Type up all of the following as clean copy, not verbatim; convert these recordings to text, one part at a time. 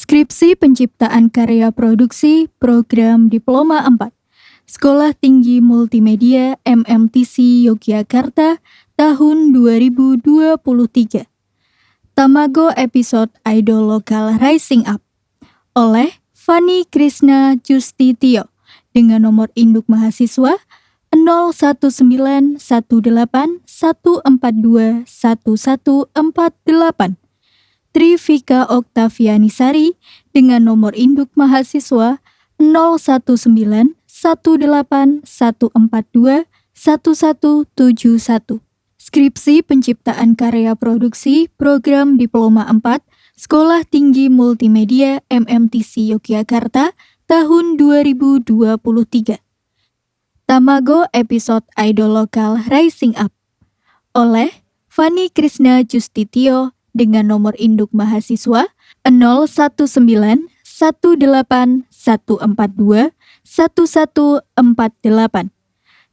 Skripsi Penciptaan Karya Produksi Program Diploma 4 Sekolah Tinggi Multimedia MMTC Yogyakarta tahun 2023. Tamago episode Idol Lokal Rising Up oleh Fanny Krishna Justitio dengan nomor induk mahasiswa 01918142148. Trivika Oktavianisari dengan nomor induk mahasiswa 0191814211171. Skripsi Penciptaan Karya Produksi Program Diploma 4 Sekolah Tinggi Multimedia MMTC Yogyakarta tahun 2023. Tamago episode Idol Lokal Rising Up oleh Fanny Krishna Justitio dengan nomor induk mahasiswa 0191814211148.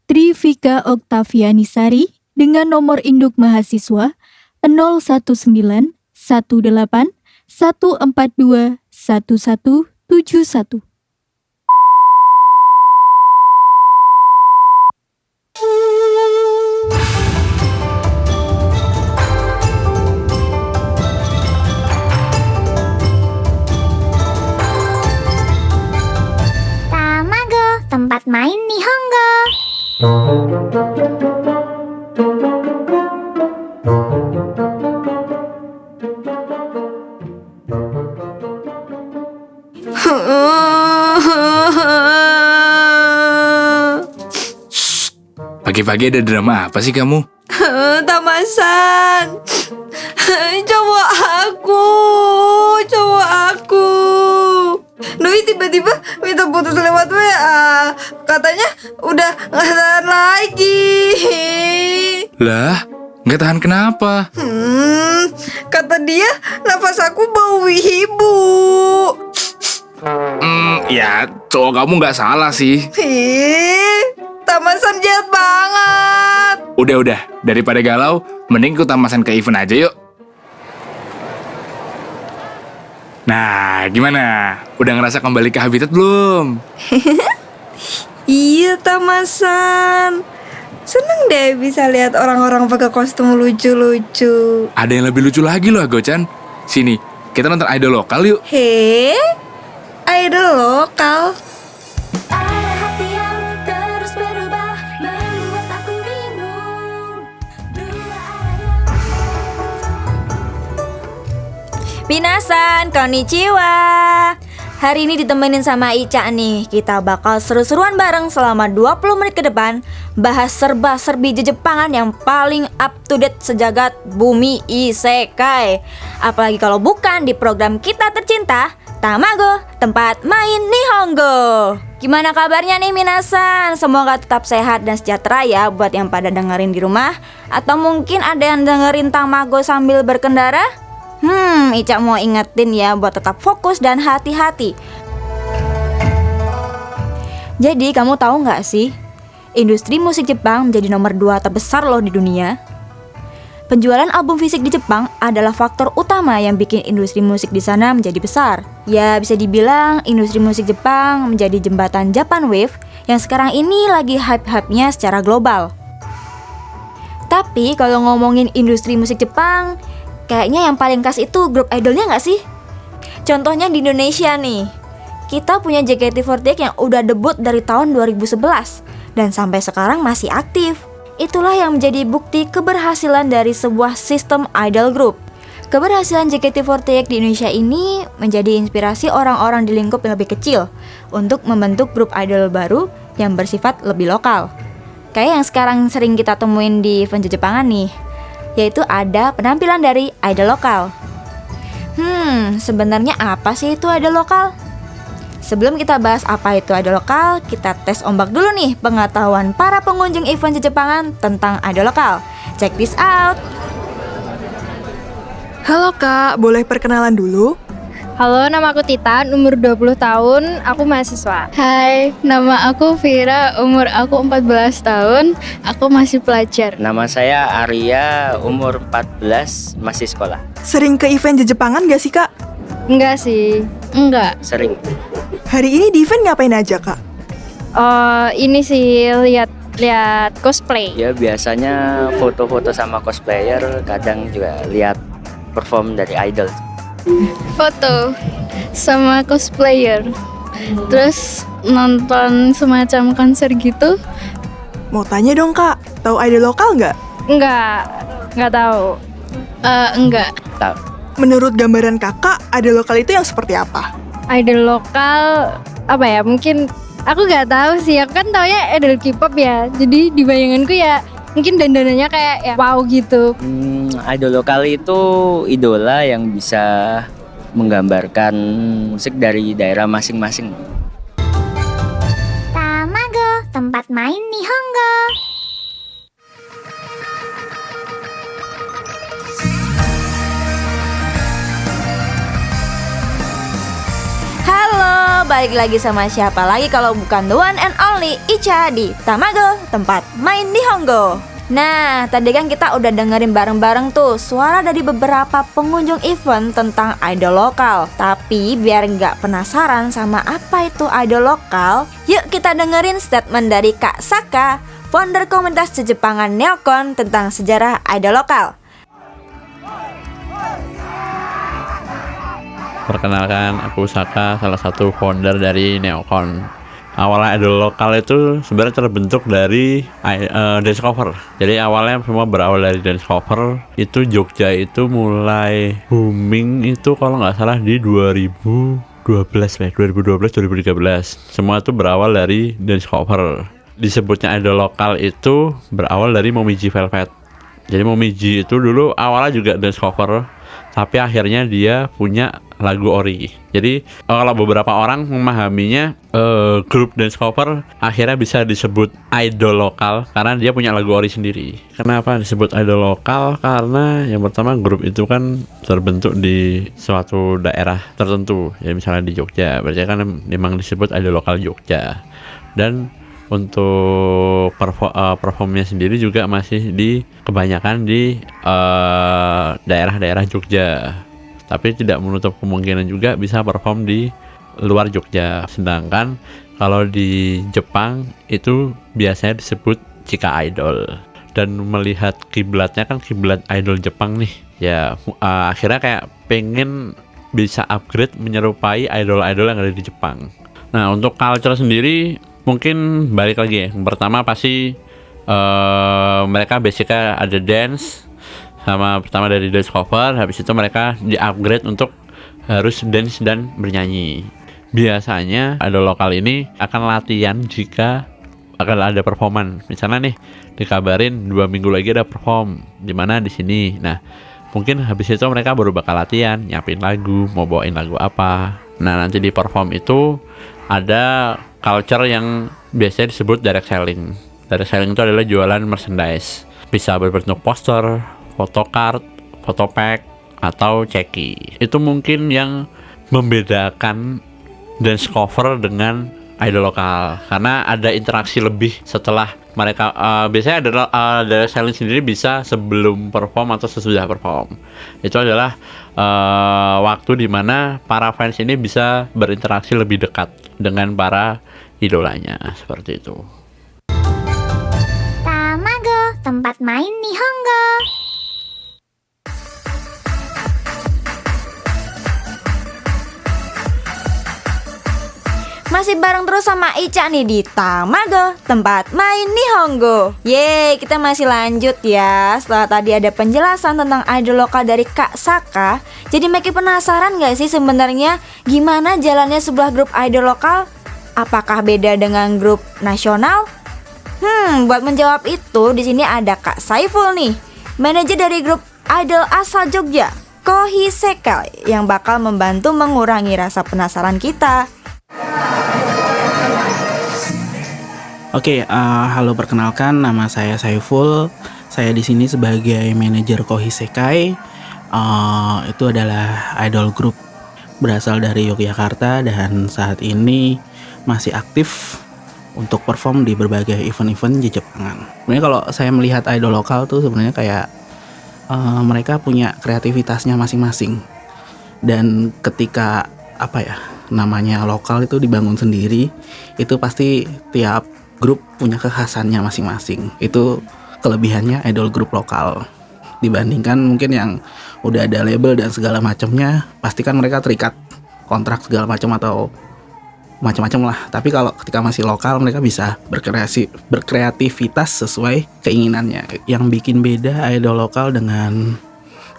Trivika Oktavianisari dengan nomor induk mahasiswa 0191814211171. Tempat main Nihongo. Pagi-pagi ada drama apa sih kamu? Tamasan. Cowok aku. Nui tiba-tiba minta putus lewat WA. Katanya udah gak tahan lagi. Lah, gak tahan kenapa? Kata dia nafas aku bau wibu. Ya cowok kamu gak salah sih. Tamasan jahat banget. Udah, daripada galau, mending ikut Tamasan ke event aja yuk. Nah, gimana? Udah ngerasa kembali ke habitat belum? Iya, Tamasan. Seneng deh bisa lihat orang-orang pakai kostum lucu-lucu. Ada yang lebih lucu lagi loh, Gochan. Sini, kita nonton idol lokal yuk. Idol lokal. Minasan, konnichiwa. Hari ini ditemenin sama Ica nih. Kita bakal seru-seruan bareng selama 20 menit ke depan, bahas serba-serbi Jepangan yang paling up to date sejagat bumi isekai. Apalagi kalau bukan di program kita tercinta, Tamago, tempat main Nihongo. Gimana kabarnya nih Minasan? Semoga tetap sehat dan sejahtera ya buat yang pada dengerin di rumah. Atau mungkin ada yang dengerin Tamago sambil berkendara? Ica mau ingetin ya buat tetap fokus dan hati-hati. Jadi kamu tahu nggak sih, industri musik Jepang menjadi nomor 2 terbesar loh di dunia. Penjualan album fisik di Jepang adalah faktor utama yang bikin industri musik di sana menjadi besar. Ya bisa dibilang industri musik Jepang menjadi jembatan Japan Wave yang sekarang ini lagi hype-hypenya secara global. Tapi kalau ngomongin industri musik Jepang, kayaknya yang paling khas itu grup idolnya gak sih? Contohnya di Indonesia nih, kita punya JKT48 yang udah debut dari tahun 2011 dan sampai sekarang masih aktif. Itulah yang menjadi bukti keberhasilan dari sebuah sistem idol group. Keberhasilan JKT48 di Indonesia ini menjadi inspirasi orang-orang di lingkup yang lebih kecil untuk membentuk grup idol baru yang bersifat lebih lokal. Kayak yang sekarang sering kita temuin di event Jepangan nih, yaitu ada penampilan dari idol lokal. Sebenarnya apa sih itu idol lokal? Sebelum kita bahas apa itu idol lokal, kita tes ombak dulu nih pengetahuan para pengunjung event Jepangan tentang idol lokal. Check this out. Halo Kak, boleh perkenalan dulu? Halo, nama aku Titan, umur 20 tahun, aku mahasiswa. Hai, nama aku Vira, umur aku 14 tahun, aku masih pelajar. Nama saya Arya, umur 14, masih sekolah. Sering ke event Jepangan gak sih Kak? Enggak sih. Enggak. Sering. Hari ini di event ngapain aja, Kak? Oh, ini sih lihat cosplay. Ya biasanya foto-foto sama cosplayer, kadang juga lihat perform dari idol. Foto sama cosplayer. Terus nonton semacam konser gitu. Mau tanya dong, Kak, tahu idol lokal nggak? Enggak tahu. Enggak. Tahu. Menurut gambaran kakak, idol lokal itu yang seperti apa? Idol lokal apa ya? Mungkin aku nggak tahu sih. Aku kan taunya idol K-pop ya. Jadi di bayanganku ya mungkin dandanannya kayak ya wow gitu. Idol lokal itu idola yang bisa menggambarkan musik dari daerah masing-masing. Tamago, tempat main Nihongo. Halo, balik lagi sama siapa lagi kalau bukan the one and only Icha di Tamago, tempat main Nihongo. Nah, tadi kan kita udah dengerin bareng-bareng tuh suara dari beberapa pengunjung event tentang idol lokal. Tapi biar nggak penasaran sama apa itu idol lokal, yuk kita dengerin statement dari Kak Saka, founder komunitas Jepangan Neokon tentang sejarah idol lokal. Perkenalkan, aku Saka, salah satu founder dari Neokon. Awalnya idol lokal itu sebenarnya terbentuk dari dance cover. Jadi awalnya semua berawal dari dance cover. Itu Jogja itu mulai booming itu kalau nggak salah di 2012-2013. Semua itu berawal dari dance cover. Disebutnya idol lokal itu berawal dari Momiji Velvet. Jadi Momiji itu dulu awalnya juga dance cover, tapi akhirnya dia punya lagu ori. Jadi kalau beberapa orang memahaminya grup dance cover akhirnya bisa disebut idol lokal karena dia punya lagu ori sendiri. Kenapa disebut idol lokal? Karena yang pertama grup itu kan terbentuk di suatu daerah tertentu, ya misalnya di Jogja, berarti kan memang disebut idol lokal Jogja. Dan untuk performnya sendiri juga masih kebanyakan di daerah-daerah Jogja, tapi tidak menutup kemungkinan juga bisa perform di luar Jogja. Sedangkan kalau di Jepang itu biasanya disebut Chika Idol. Dan melihat kiblatnya kan kiblat idol Jepang nih, ya akhirnya kayak pengen bisa upgrade menyerupai idol-idol yang ada di Jepang. Nah, untuk culture sendiri mungkin balik lagi ya. Yang pertama pasti mereka basicnya ada dance, sama pertama dari dance cover. Habis itu mereka di-upgrade untuk harus dance dan bernyanyi. Biasanya idol lokal ini akan latihan jika akan ada performan. Misalnya nih dikabarin 2 minggu lagi ada perform di mana di sini. Nah, mungkin habis itu mereka baru bakal latihan, nyiapin lagu, mau bawain lagu apa. Nah, nanti di perform itu ada culture yang biasanya disebut direct selling. Direct selling itu adalah jualan merchandise. Bisa berbentuk poster, photocard, photopack, atau ceki. Itu mungkin yang membedakan dance cover dengan idol lokal, karena ada interaksi lebih setelah mereka. Biasanya adalah direct selling sendiri bisa sebelum perform atau sesudah perform. Itu adalah waktu dimana para fans ini bisa berinteraksi lebih dekat dengan para idolanya, seperti itu. Tamago, tempat main Nihongo. Masih bareng terus sama Ica nih di Tamago, tempat main Nihongo. Yeay, kita masih lanjut ya. Setelah tadi ada penjelasan tentang idol lokal dari Kak Saka, jadi makin penasaran gak sih sebenarnya gimana jalannya sebuah grup idol lokal? Apakah beda dengan grup nasional? Buat menjawab itu di sini ada Kak Saiful nih, manajer dari grup idol asal Jogja, Kohi Sekai, yang bakal membantu mengurangi rasa penasaran kita. Oke, halo, perkenalkan, nama saya Saiful. Saya di sini sebagai manajer Kohi Sekai. Itu adalah idol group berasal dari Yogyakarta dan saat ini masih aktif untuk perform di berbagai event-event di Jepangan. Sebenarnya kalau saya melihat idol lokal tuh sebenarnya kayak mereka punya kreativitasnya masing-masing. Dan ketika namanya lokal itu dibangun sendiri, itu pasti tiap grup punya kekhasannya masing-masing. Itu kelebihannya idol grup lokal. Dibandingkan mungkin yang udah ada label dan segala macamnya, pasti kan mereka terikat kontrak segala macam atau macam-macam lah. Tapi kalau ketika masih lokal, mereka bisa berkreativitas sesuai keinginannya. Yang bikin beda idol lokal dengan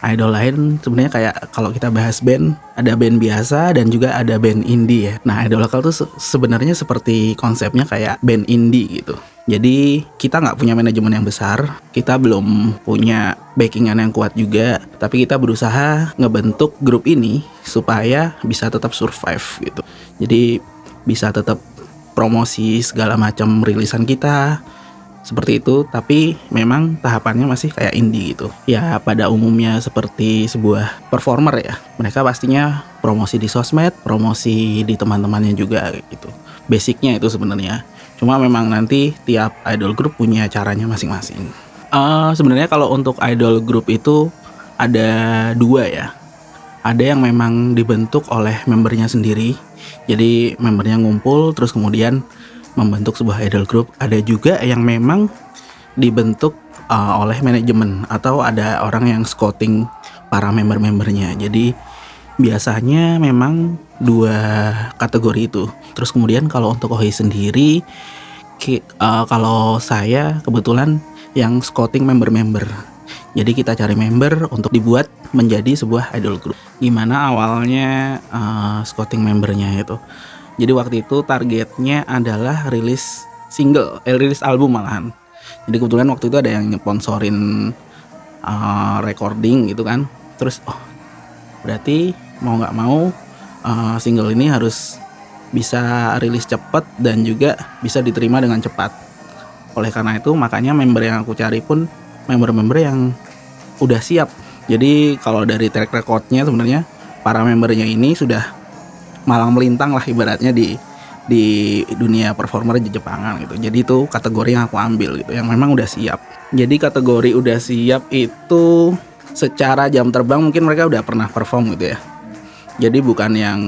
idol lain sebenarnya kayak kalau kita bahas band, ada band biasa dan juga ada band indie ya. Nah, idol lokal tuh sebenarnya seperti konsepnya kayak band indie gitu. Jadi kita nggak punya manajemen yang besar, kita belum punya backingan yang kuat juga, tapi kita berusaha ngebentuk grup ini supaya bisa tetap survive gitu. Jadi bisa tetap promosi segala macam rilisan kita seperti itu, tapi memang tahapannya masih kayak indie gitu. Ya pada umumnya seperti sebuah performer ya, mereka pastinya promosi di sosmed, promosi di teman-temannya juga gitu. Basicnya itu sebenarnya. Cuma memang nanti tiap idol group punya caranya masing-masing. Sebenarnya kalau untuk idol group itu ada dua ya. Ada yang memang dibentuk oleh membernya sendiri. Jadi membernya ngumpul terus kemudian membentuk sebuah idol group. Ada juga yang memang dibentuk oleh manajemen atau ada orang yang scouting para member-membernya. Jadi biasanya memang dua kategori itu. Terus kemudian kalau untuk OHI sendiri, kalau saya kebetulan yang scouting member-member. Jadi kita cari member untuk dibuat menjadi sebuah idol group. Gimana awalnya scouting membernya itu? Jadi waktu itu targetnya adalah rilis rilis album malahan. Jadi kebetulan waktu itu ada yang sponsorin recording gitu kan. Terus berarti mau nggak mau single ini harus bisa rilis cepat dan juga bisa diterima dengan cepat. Oleh karena itu makanya member yang aku cari pun member-member yang udah siap. Jadi kalau dari track recordnya sebenarnya para membernya ini sudah malang melintang lah ibaratnya di dunia performer di Jepangan gitu. Jadi itu kategori yang aku ambil gitu, yang memang udah siap. Jadi kategori udah siap itu secara jam terbang mungkin mereka udah pernah perform gitu ya. Jadi bukan yang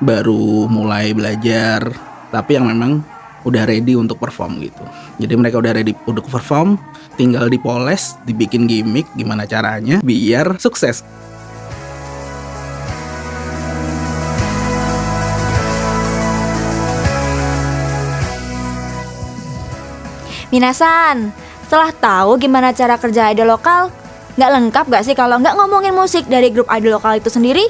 baru mulai belajar, tapi yang memang udah ready untuk perform gitu. Jadi mereka udah ready untuk perform, tinggal dipoles, dibikin gimmick gimana caranya biar sukses. Minasan, setelah tahu gimana cara kerja idol lokal, nggak lengkap gak sih kalau nggak ngomongin musik dari grup idol lokal itu sendiri?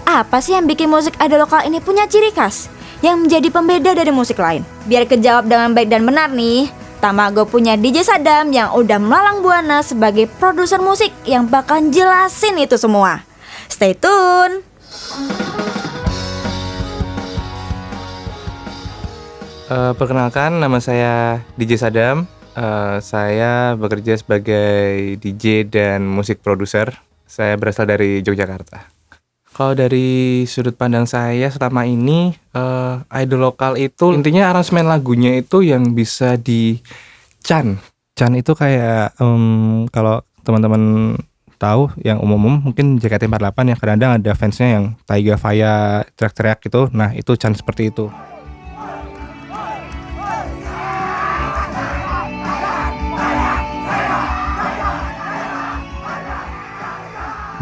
Apa sih yang bikin musik idol lokal ini punya ciri khas yang menjadi pembeda dari musik lain? Biar kejawab dengan baik dan benar nih, Tamago punya DJ Sadam yang udah melalang buana sebagai produser musik yang bakal jelasin itu semua. Stay tune! Perkenalkan, nama saya DJ Sadam. Saya bekerja sebagai DJ dan musik produser. Saya berasal dari Yogyakarta. Kalau dari sudut pandang saya selama ini, idol lokal itu intinya aransemen lagunya itu yang bisa di-chan. Chan itu kayak kalau teman-teman tahu yang umum mungkin JKT48 yang kadang-kadang ada fansnya yang Taiga Faya teriak-teriak gitu. Nah itu chan seperti itu.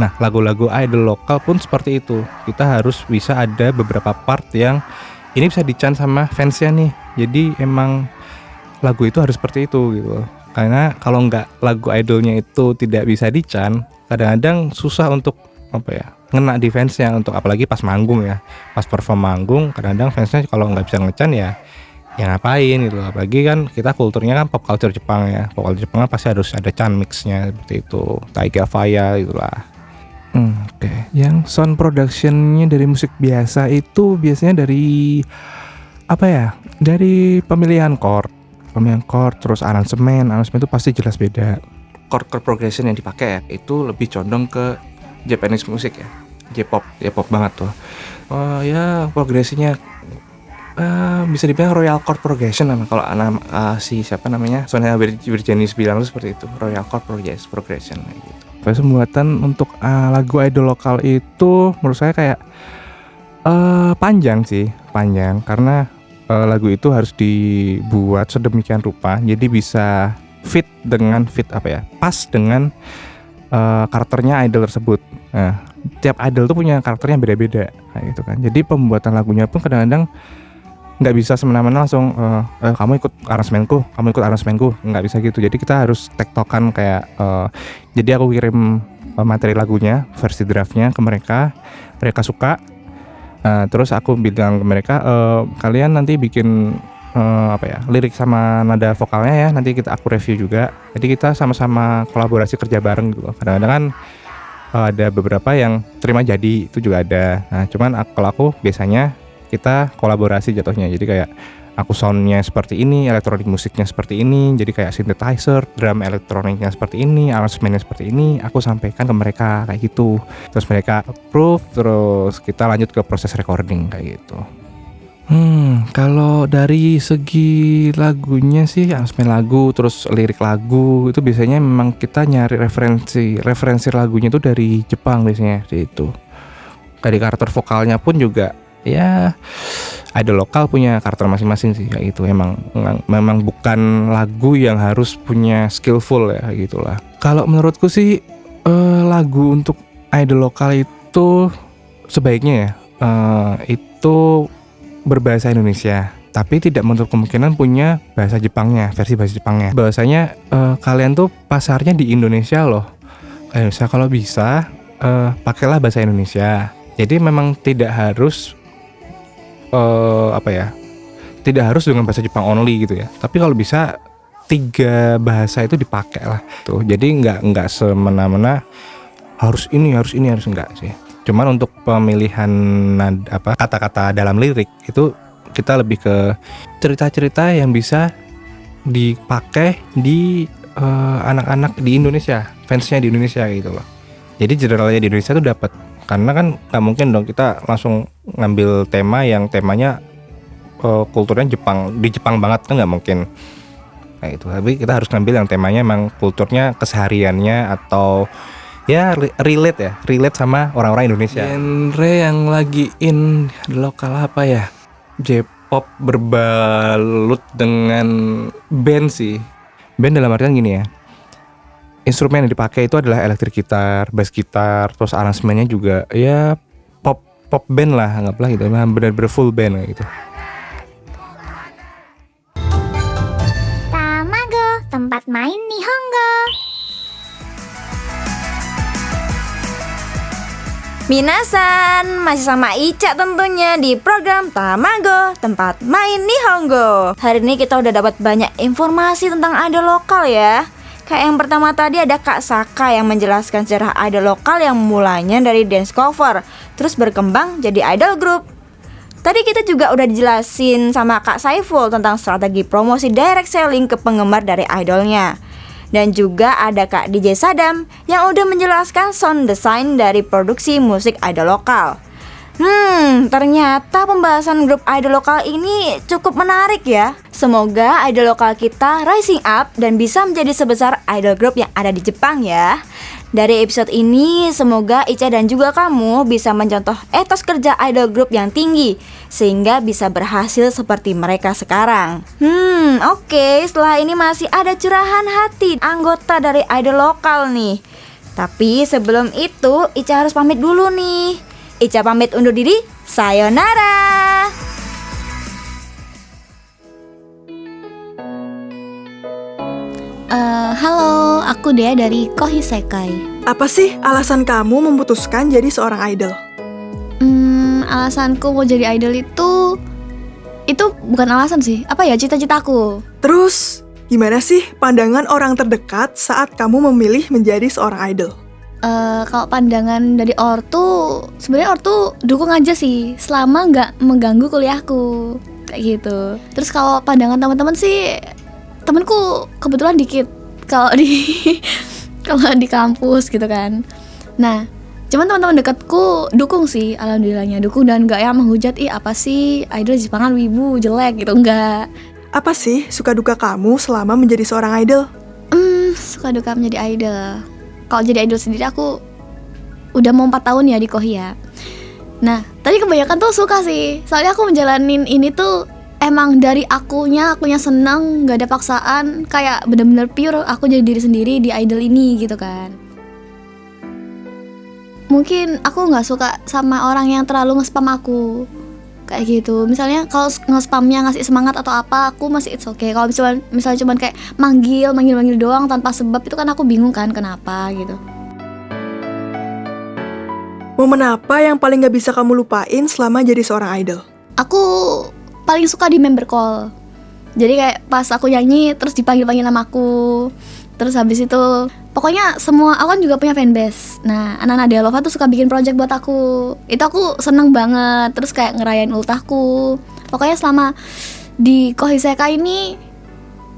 Nah, lagu-lagu idol lokal pun seperti itu. Kita harus bisa ada beberapa part yang ini bisa di-chan sama fansnya nih. Jadi emang lagu itu harus seperti itu gitu. Karena kalau nggak lagu idolnya itu tidak bisa di-chan, kadang-kadang susah untuk ngena di fansnya, untuk apalagi pas manggung ya. Pas perform manggung, kadang-kadang fansnya kalau nggak bisa nge-chan ya ngapain gitu. Apalagi kan kita kulturnya kan pop culture Jepang ya. Pop culture Jepang kan pasti harus ada chan mixnya seperti itu. Taiga Faya gitulah. Oke. Yang sound productionnya dari musik biasa itu biasanya dari dari pemilihan chord, terus aransemen itu pasti jelas beda. Chord progression yang dipakai ya, itu lebih condong ke Japanese music ya, J-pop banget tuh. Ya progresinya bisa dibilang royal chord progression kalau Sonia Virginis bilang itu seperti itu, royal chord progression gitu. Pembuatan untuk lagu idol lokal itu menurut saya kayak Panjang sih, panjang karena lagu itu harus dibuat sedemikian rupa jadi bisa pas dengan karakternya idol tersebut. Nah, tiap idol tuh punya karakternya beda-beda, kayak gitu kan. Jadi pembuatan lagunya pun kadang-kadang nggak bisa semena-mena langsung kamu ikut aransemenku, nggak bisa gitu. Jadi kita harus tektokan kayak jadi aku kirim materi lagunya, versi draftnya ke mereka suka. Terus aku bilang ke mereka kalian nanti bikin lirik sama nada vokalnya ya, nanti aku review juga. Jadi kita sama-sama kolaborasi kerja bareng gitu. Kadang-kadang kan ada beberapa yang terima jadi, itu juga ada. Nah cuman kalau aku biasanya kita kolaborasi jatuhnya. Jadi kayak aku soundnya seperti ini, elektronik musiknya seperti ini, jadi kayak synthesizer, drum elektroniknya seperti ini, aransemennya seperti ini, aku sampaikan ke mereka kayak gitu. Terus mereka approve, terus kita lanjut ke proses recording kayak gitu. Kalau dari segi lagunya sih, aransemen lagu, terus lirik lagu itu biasanya memang kita nyari referensi lagunya itu dari Jepang biasanya itu. Dari karakter vokalnya pun juga ya idol lokal punya karakter masing-masing sih kayak gitu. Memang bukan lagu yang harus punya skillful ya gitulah. Kalau menurutku sih lagu untuk idol lokal itu sebaiknya itu berbahasa Indonesia, tapi tidak menutup kemungkinan punya bahasa Jepangnya, versi bahasa Jepangnya. Bahwasanya kalian tuh pasarnya di Indonesia loh. Kalau bisa pakailah bahasa Indonesia. Jadi memang tidak harus tidak harus dengan bahasa Jepang only gitu ya. Tapi kalau bisa 3 bahasa itu dipakai lah tuh. Jadi nggak semena-mena harus ini enggak sih. Cuman untuk pemilihan kata-kata dalam lirik itu kita lebih ke cerita-cerita yang bisa dipakai di anak-anak di Indonesia, fansnya di Indonesia gitu loh. Jadi generalnya di Indonesia tuh dapat. Karena kan nggak mungkin dong kita langsung ngambil tema yang temanya kulturnya di Jepang banget, kan nggak mungkin kayak itu. Tapi kita harus ngambil yang temanya emang kulturnya, kesehariannya, atau ya relate sama orang-orang Indonesia. Genre yang lagi in lokal apa ya? J-pop berbalut dengan band sih. Band dalam artian gini ya, instrumen yang dipakai itu adalah elektrik gitar, bass gitar, terus aransemennya juga ya pop band lah, anggaplah gitu, benar-benar full band kayak gitu. Tamago, tempat main Nihongo. Minasan, masih sama Ica tentunya di program Tamago, tempat main Nihongo. Hari ini kita udah dapat banyak informasi tentang idol lokal ya. Kayak yang pertama tadi ada Kak Saka yang menjelaskan sejarah idol lokal yang mulanya dari dance cover, terus berkembang jadi idol group. Tadi kita juga udah dijelasin sama Kak Saiful tentang strategi promosi direct selling ke penggemar dari idolnya. Dan juga ada Kak DJ Sadam yang udah menjelaskan sound design dari produksi musik idol lokal. Ternyata pembahasan grup idol lokal ini cukup menarik ya. Semoga idol lokal kita rising up dan bisa menjadi sebesar idol group yang ada di Jepang ya. Dari episode ini semoga Ica dan juga kamu bisa mencontoh etos kerja idol group yang tinggi sehingga bisa berhasil seperti mereka sekarang. Oke, setelah ini masih ada curahan hati anggota dari idol lokal nih. Tapi sebelum itu Ica harus pamit dulu nih. Ica pamit undur diri, sayonara. Halo, aku Dea dari Kohisekai. Apa sih alasan kamu memutuskan jadi seorang idol? Alasanku mau jadi idol itu bukan alasan sih. Apa ya, cita-citaku. Terus, gimana sih pandangan orang terdekat saat kamu memilih menjadi seorang idol? Kalau pandangan dari ortu, sebenarnya ortu dukung aja sih, selama nggak mengganggu kuliahku kayak gitu. Terus kalau pandangan teman-teman sih, temanku kebetulan dikit kalau di kampus gitu kan. Nah, cuman teman-teman dekatku dukung sih, alhamdulillahnya dukung dan nggak yang menghujat, apa sih idol Jepangan wibu jelek gitu, enggak. Apa sih suka duka kamu selama menjadi seorang idol? Suka duka menjadi idol. Kalau jadi idol sendiri aku udah mau 4 tahun ya di Kohi ya. Nah, tapi kebanyakan tuh suka sih. Soalnya aku menjalanin ini tuh emang dari akunya seneng, gak ada paksaan. Kayak bener-bener pure aku jadi diri sendiri di idol ini gitu kan. Mungkin aku gak suka sama orang yang terlalu nge-spam aku kayak gitu. Misalnya kalau nge-spamnya ngasih semangat atau apa, aku masih it's okay. Kalau misalnya cuman kayak manggil doang tanpa sebab, itu kan aku bingung kan kenapa gitu. Momen apa yang paling gak bisa kamu lupain selama jadi seorang idol? Aku paling suka di member call. Jadi kayak pas aku nyanyi terus dipanggil-panggil nama aku. Terus habis itu pokoknya semua, aku kan juga punya fanbase. Nah, anak-anak Dealova tuh suka bikin project buat aku. Itu aku seneng banget. Terus kayak ngerayain ultahku. Pokoknya selama di Kohiseka ini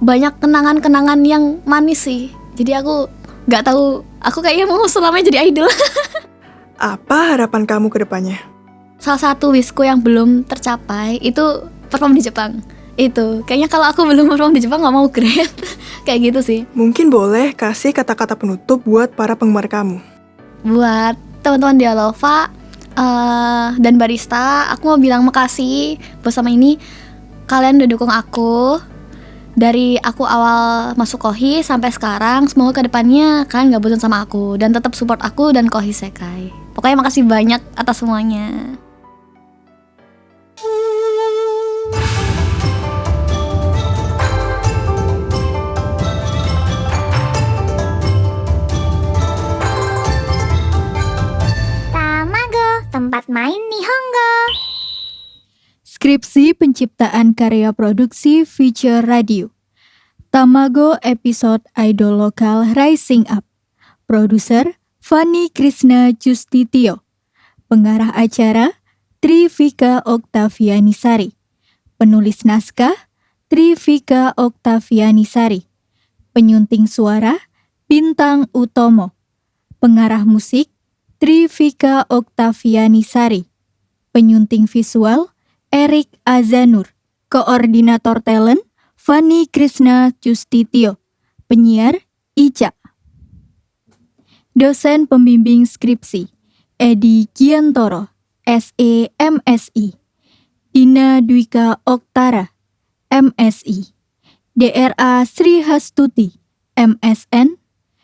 banyak kenangan-kenangan yang manis sih. Jadi aku gak tahu, aku kayaknya mau selamanya jadi idol. Apa harapan kamu ke depannya? Salah satu wishku yang belum tercapai itu perform di Jepang. Itu kayaknya kalau aku belum perform di Jepang gak mau grade. Kayak gitu sih. Mungkin boleh kasih kata-kata penutup buat para penggemar kamu. Buat teman-teman Dealova dan barista, aku mau bilang makasih buat sama ini. Kalian udah dukung aku dari aku awal masuk Kohi sampai sekarang. Semoga kedepannya kalian gak bosan sama aku dan tetap support aku dan Kohisekai. Pokoknya makasih banyak atas semuanya. Tamago, tempat main Nihongo. Skripsi penciptaan karya produksi feature radio. Tamago episode Idol Lokal Rising Up. Produser Fanny Krishna Justitio. Pengarah acara Trivika Oktavianisari. Penulis naskah Trivika Oktavianisari. Penyunting suara Bintang Utomo. Pengarah musik Trivika Oktavianisari. Penyunting visual Erik Azanur. Koordinator talent Fanny Krishna Justitio. Penyiar Ica. Dosen pembimbing skripsi Edi Giantoro, SE MSI. Dina Dwika Oktara, MSI. DRA Sri Hastuti, MSN.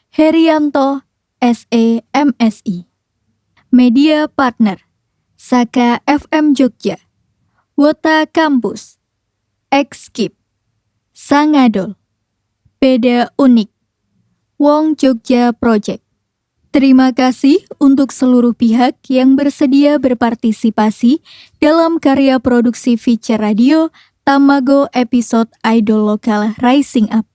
Herianto, SE MSI. Media partner Saka FM Jogja, Wota Kampus, Ekskip, Sangadol, Beda Unik, Wong Jogja Project. Terima kasih untuk seluruh pihak yang bersedia berpartisipasi dalam karya produksi feature radio Tamago episode Idol Lokal Rising Up.